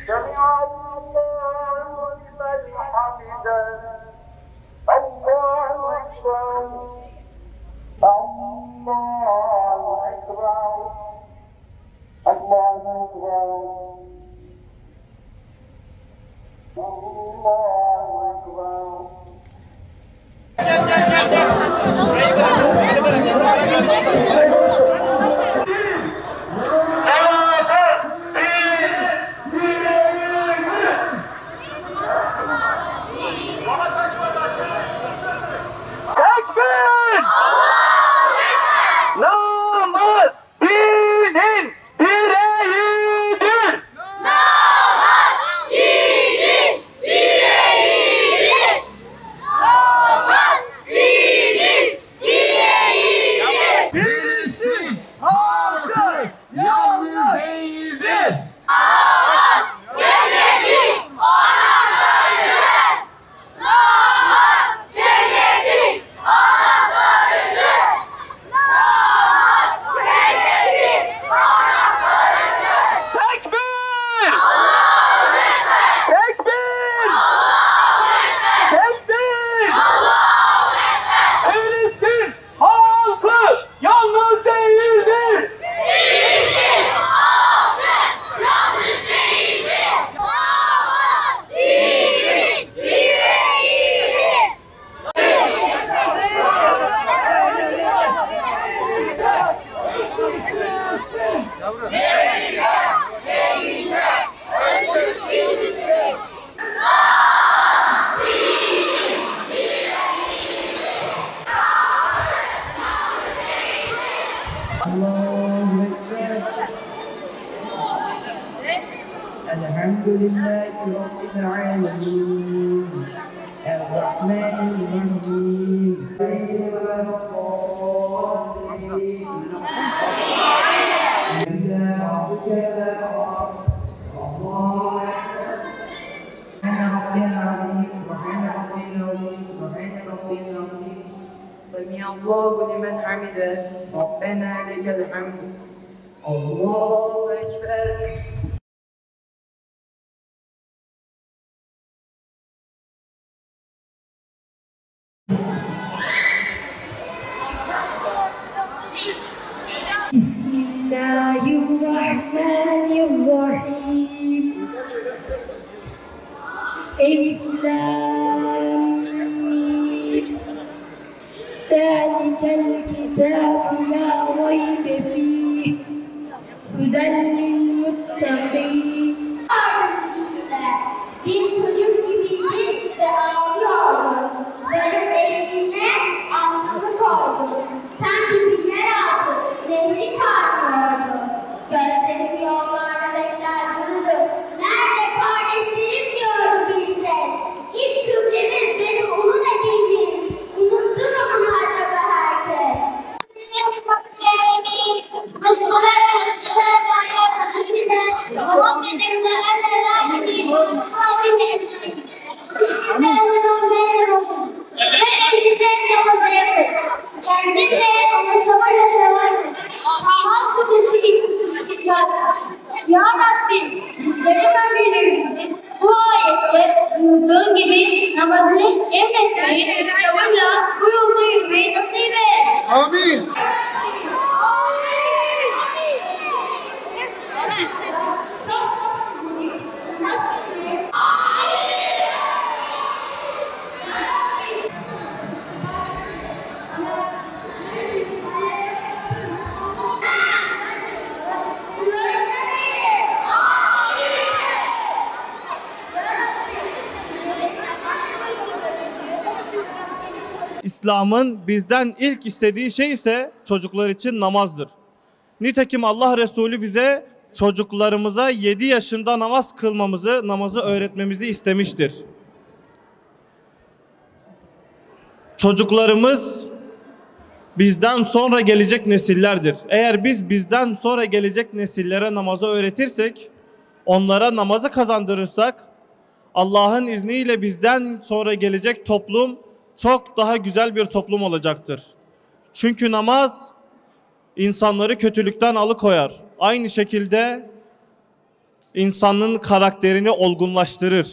سمع الله لمن حمده الله أكبر الله أكبر الله أكبر الله أكبر. الحمد لله رب العالمين الرحمن الرحيم سمع الله لمن حمده ربنا لك الحمد الله أكبر. بسم الله الرحمن الرحيم ألف لام ميم ذلك الكتاب لا ريب فيه هدى للمتقين. Bir çocuk gibiydi ve ağlıyordu. Darın eşliğine alnını koydu. Sanki piller altı rengi kaynıyordu. Gözlerim yollarda bekler dururdu. Nerede kardeşlerim diyordu bilsen. Hiç kıblemiz benim onun efendim. Unuttu mu bunu acaba herkes? Kendinle ona sabırla devam et. Allah'a suresi Ya Rabbim, bizlere gönderdiğinizi bu ayette buyurduğun gibi namazını emretmeyi, sabırla bu yolda yürümeyi nasip et. Amin. İslam'ın bizden ilk istediği şey ise çocuklar için namazdır. Nitekim Allah Resulü bize çocuklarımıza 7 yaşında namaz kılmamızı, namazı öğretmemizi istemiştir. Çocuklarımız bizden sonra gelecek nesillerdir. Eğer biz bizden sonra gelecek nesillere namazı öğretirsek, onlara namazı kazandırırsak, Allah'ın izniyle bizden sonra gelecek toplum çok daha güzel bir toplum olacaktır. Çünkü namaz insanları kötülükten alıkoyar. Aynı şekilde insanın karakterini olgunlaştırır.